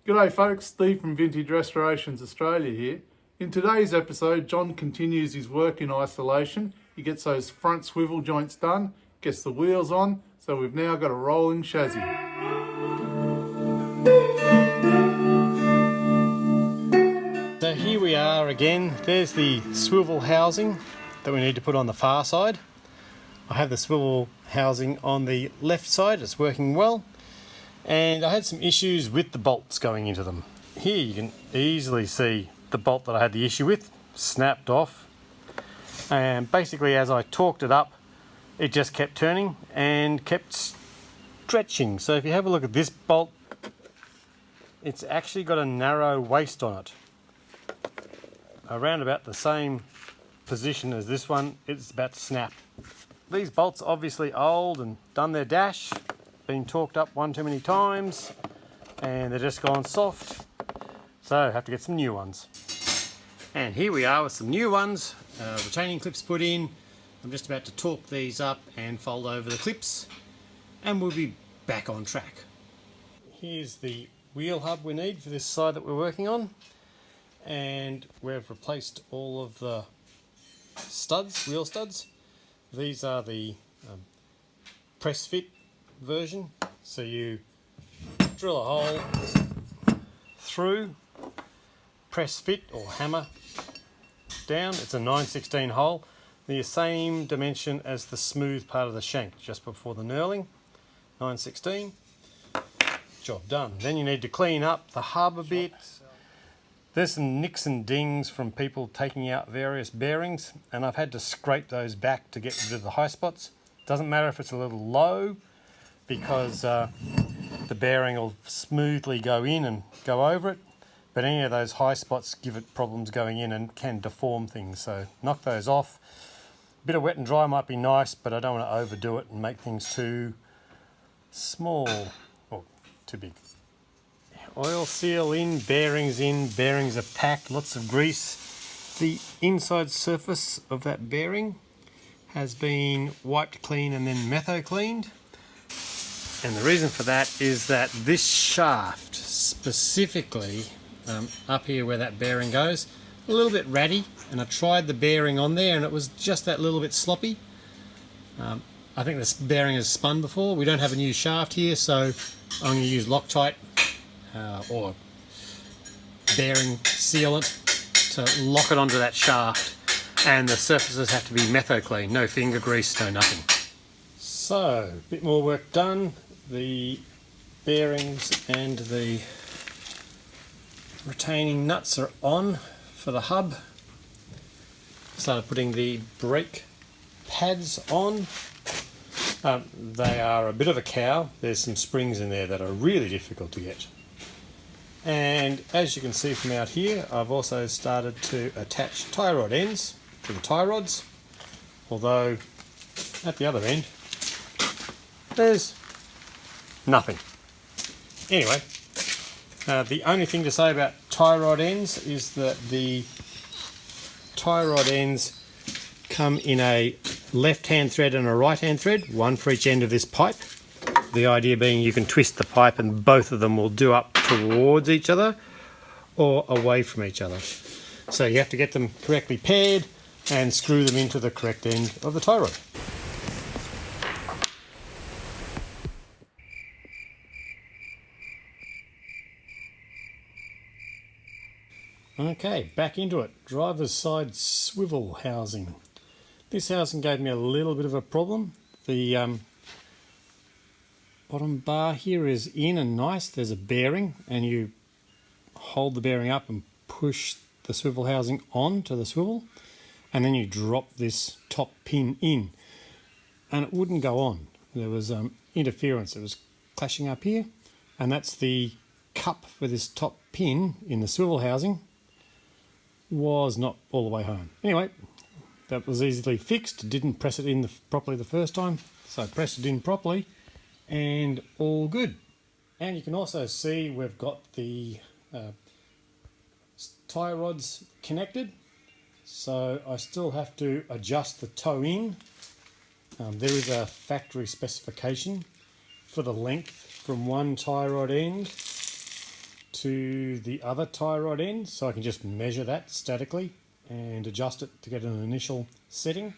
G'day folks, Steve from Vintage Restorations Australia here. In today's episode, John continues his work in isolation. He gets those front swivel joints done, gets the wheels on, so we've now got a rolling chassis. So here we are again. There's the swivel housing that we need to put on the far side. I have the swivel housing on the left side, it's working well. And I had some issues with the bolts going into them. Here you can easily see the bolt that I had the issue with, snapped off. And basically as I torqued it up, it just kept turning and kept stretching. So if you have a look at this bolt, it's actually got a narrow waist on it. Around about the same position as this one, it's about to snap. These bolts are obviously old and done their dash. Been torqued up one too many times and they're just gone soft, so I have to get some new ones. And here we are with some new ones, retaining clips put in. I'm just about to torque these up and fold over the clips and we'll be back on track. Here's the wheel hub we need for this side that we're working on, and we've replaced all of the studs, wheel studs. These are the press fit version, so you drill a hole through, press fit or hammer down. It's a 9/16 hole, the same dimension as the smooth part of the shank just before the knurling. 9/16, job done. Then you need to clean up the hub a bit. There's some nicks and dings from people taking out various bearings, and I've had to scrape those back to get rid of the high spots. Doesn't matter if it's a little low, because the bearing will smoothly go in and go over it, but any of those high spots give it problems going in and can deform things, so knock those off. A bit of wet and dry might be nice, but I don't want to overdo it and make things too small or too big. Oil seal in, bearings are packed, lots of grease. The inside surface of that bearing has been wiped clean and then metho cleaned. And the reason for that is that this shaft specifically, up here where that bearing goes, a little bit ratty, and I tried the bearing on there and it was just that little bit sloppy. I think this bearing has spun before. We don't have a new shaft here, so I'm going to use Loctite or bearing sealant to lock it onto that shaft, and the surfaces have to be metho clean, no finger grease, no nothing. So, a bit more work done. The bearings and the retaining nuts are on for the hub. Started putting the brake pads on. They are a bit of a cow. There's some springs in there that are really difficult to get. And as you can see from out here, I've also started to attach tie rod ends to the tie rods, although at the other end there's nothing. Anyway, the only thing to say about tie rod ends is that the tie rod ends come in a left-hand thread and a right-hand thread, one for each end of this pipe. The idea being you can twist the pipe and both of them will do up towards each other or away from each other. So you have to get them correctly paired and screw them into the correct end of the tie rod. Okay, back into it. Driver's side swivel housing. This housing gave me a little bit of a problem. The bottom bar here is in and nice. There's a bearing and you hold the bearing up and push the swivel housing on to the swivel, and then you drop this top pin in and it wouldn't go on. There was interference. It was clashing up here, and that's the cup for this top pin in the swivel housing was not all the way home. Anyway, that was easily fixed. Didn't press it in properly the first time, so I pressed it in properly and all good. And you can also see we've got the tie rods connected, so I still have to adjust the toe in. There is a factory specification for the length from one tie rod end to to the other tie rod end, so I can just measure that statically and adjust it to get an initial setting.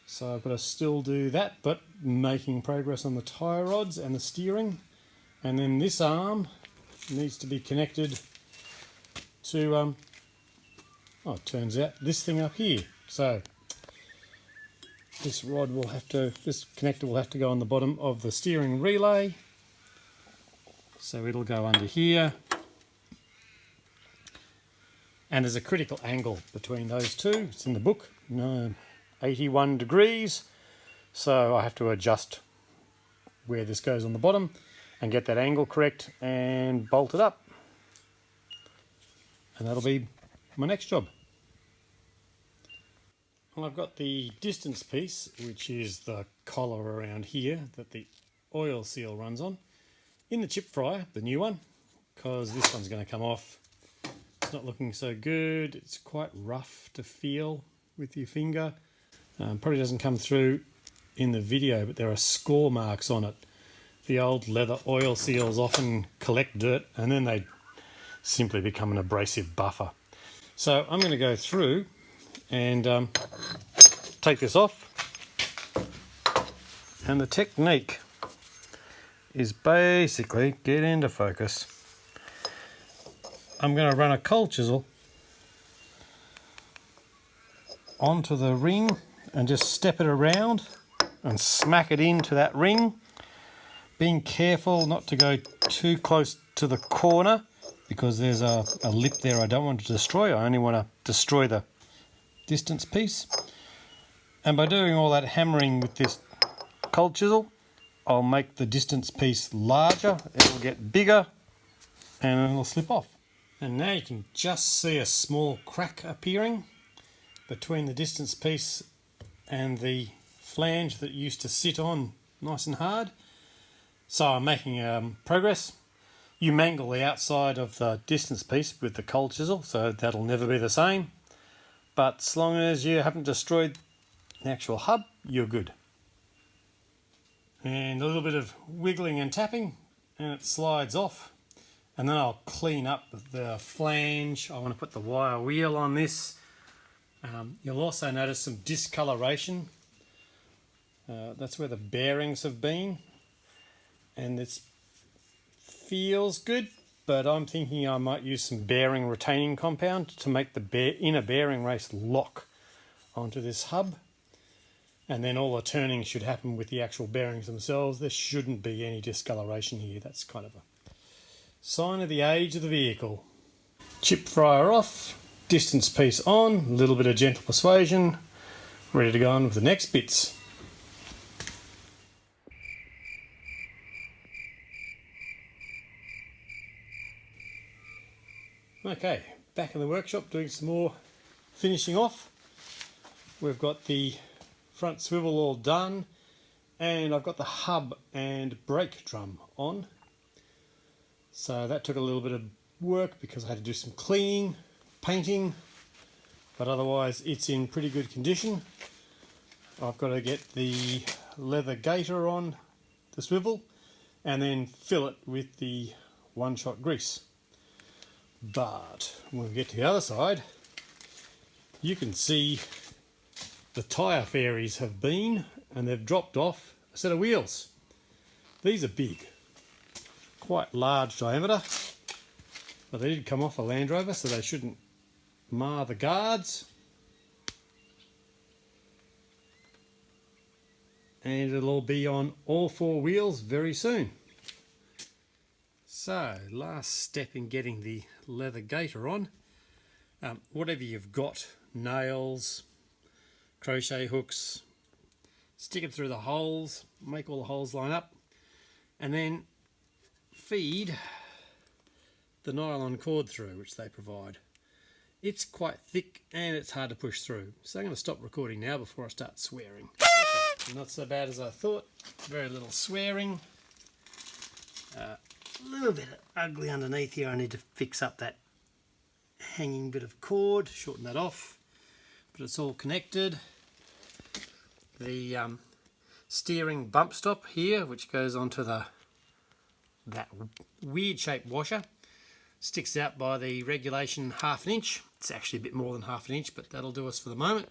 So I've got to still do that, but making progress on the tie rods and the steering. And then this arm needs to be connected to, oh, it turns out this thing up here. So this connector will have to go on the bottom of the steering relay. So it'll go under here. And there's a critical angle between those two. It's in the book, 81 degrees. So I have to adjust where this goes on the bottom and get that angle correct and bolt it up. And that'll be my next job. Well, I've got the distance piece, which is the collar around here that the oil seal runs on, in the chip fryer, the new one, because this one's going to come off. It's not looking so good. It's quite rough to feel with your finger. Probably doesn't come through in the video, but there are score marks on it. The old leather oil seals often collect dirt and then they simply become an abrasive buffer. So I'm going to go through and take this off. And the technique is basically get into focus. I'm going to run a cold chisel onto the ring and just step it around and smack it into that ring, being careful not to go too close to the corner because there's a lip there I don't want to destroy. I only want to destroy the distance piece. And by doing all that hammering with this cold chisel, I'll make the distance piece larger, it'll get bigger and it'll slip off. And now you can just see a small crack appearing between the distance piece and the flange that used to sit on nice and hard. So I'm making progress. You mangle the outside of the distance piece with the cold chisel, so that'll never be the same. But as long as you haven't destroyed the actual hub, you're good. And a little bit of wiggling and tapping and it slides off. And then I'll clean up the flange. I want to put the wire wheel on this. You'll also notice some discoloration. That's where the bearings have been. And it feels good, but I'm thinking I might use some bearing retaining compound to make the inner bearing race lock onto this hub. And then all the turning should happen with the actual bearings themselves. There shouldn't be any discoloration here. That's kind of a sign of the age of the vehicle. Chip fryer off, distance piece on, a little bit of gentle persuasion, ready to go on with the next bits. Okay, back in the workshop doing some more finishing off. We've got the front swivel all done and I've got the hub and brake drum on. So that took a little bit of work because I had to do some cleaning, painting, but otherwise it's in pretty good condition. I've got to get the leather gator on the swivel and then fill it with the one-shot grease. But when we get to the other side, you can see the tyre fairies have been and they've dropped off a set of wheels. These are big, quite large diameter, but they did come off a Land Rover, so they shouldn't mar the guards. And it'll all be on all four wheels very soon. So, last step in getting the leather gator on. Whatever you've got, nails, crochet hooks, stick it through the holes, make all the holes line up, and then feed the nylon cord through, which they provide. It's quite thick and it's hard to push through, so I'm going to stop recording now before I start swearing. Okay, not so bad as I thought, very little swearing. A little bit ugly underneath here. I need to fix up that hanging bit of cord, shorten that off, but it's all connected. The steering bump stop here, which goes onto that weird shaped washer, Sticks out by the regulation 1/2 inch. It's actually a bit more than 1/2 inch, but that'll do us for the moment.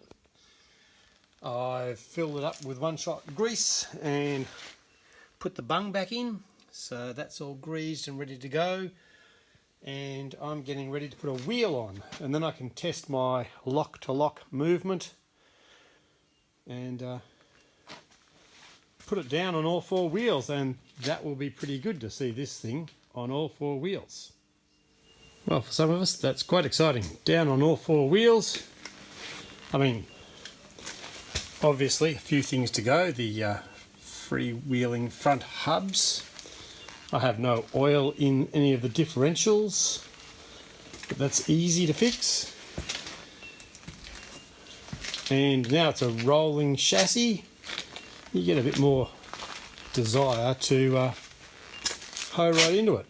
I've filled it up with one-shot grease and put the bung back in, so that's all greased and ready to go. And I'm getting ready to put a wheel on, and then I can test my lock-to-lock movement and put it down on all 4 wheels, and that will be pretty good to see this thing on all 4 wheels. Well, for some of us that's quite exciting. Down on all 4 wheels. I mean, obviously a few things to go. The freewheeling front hubs. I have no oil in any of the differentials, but that's easy to fix. And now it's a rolling chassis. You get a bit more desire to hoe right into it.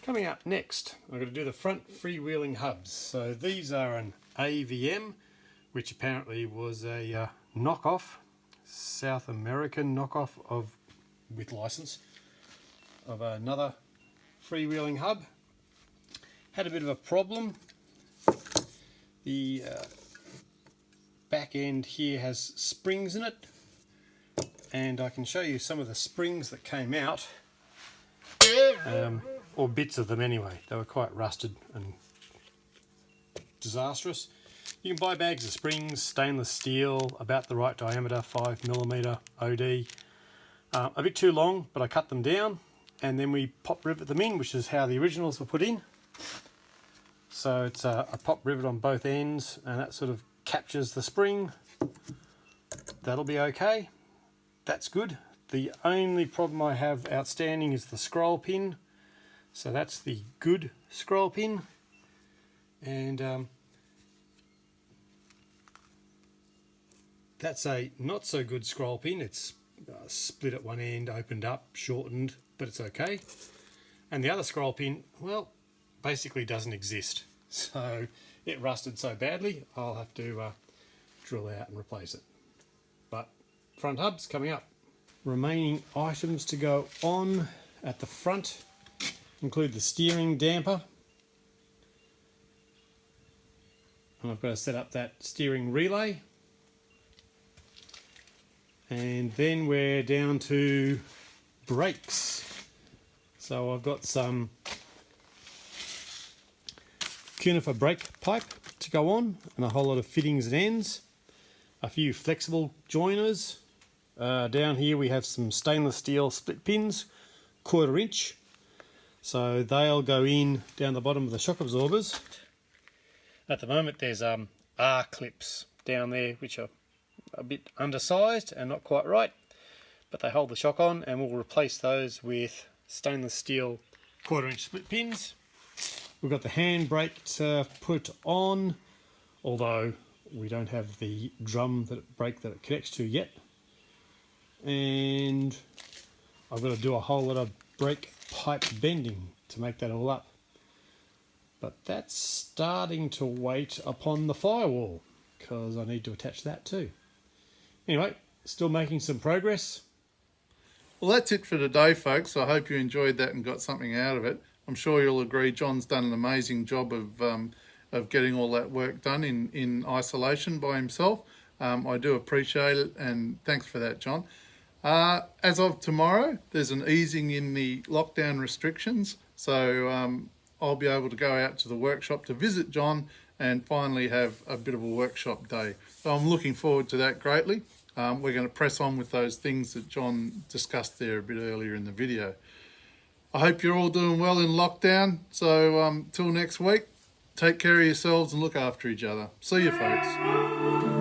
Coming up next, I'm going to do the front freewheeling hubs. So these are an AVM, which apparently was a knockoff, South American knockoff of, with license, of another freewheeling hub. Had a bit of a problem. The back end here has springs in it, and I can show you some of the springs that came out, or bits of them anyway. They were quite rusted and disastrous. You can buy bags of springs, stainless steel, about the right diameter, 5mm OD. A bit too long, but I cut them down, and then we pop rivet them in, which is how the originals were put in. So it's a pop rivet on both ends, and that sort of captures the spring. That'll be okay. That's good. The only problem I have outstanding is the scroll pin. So that's the good scroll pin, and that's a not so good scroll pin. It's split at one end, opened up, shortened, but it's okay. And the other scroll pin, well, basically doesn't exist. So it rusted so badly, I'll have to drill out and replace it. But front hubs coming up. Remaining items to go on at the front include the steering damper. And I've got to set up that steering relay. And then we're down to brakes. So I've got some conifer brake pipe to go on, and a whole lot of fittings and ends. A few flexible joiners. Down here we have some stainless steel split pins, 1/4 inch. So they'll go in down the bottom of the shock absorbers. At the moment there's R clips down there which are a bit undersized and not quite right, but they hold the shock on, and we'll replace those with stainless steel 1/4 inch split pins. We've got the handbrake to put on, although we don't have the drum brake that it connects to yet. And I've got to do a whole lot of brake pipe bending to make that all up. But that's starting to wait upon the firewall, because I need to attach that too. Anyway, still making some progress. Well, that's it for today, folks. I hope you enjoyed that and got something out of it. I'm sure you'll agree John's done an amazing job of getting all that work done in isolation by himself. I do appreciate it, and thanks for that, John. As of tomorrow, there's an easing in the lockdown restrictions, so I'll be able to go out to the workshop to visit John and finally have a bit of a workshop day. So I'm looking forward to that greatly. We're going to press on with those things that John discussed there a bit earlier in the video. I hope you're all doing well in lockdown. So till next week, take care of yourselves and look after each other. See you, folks.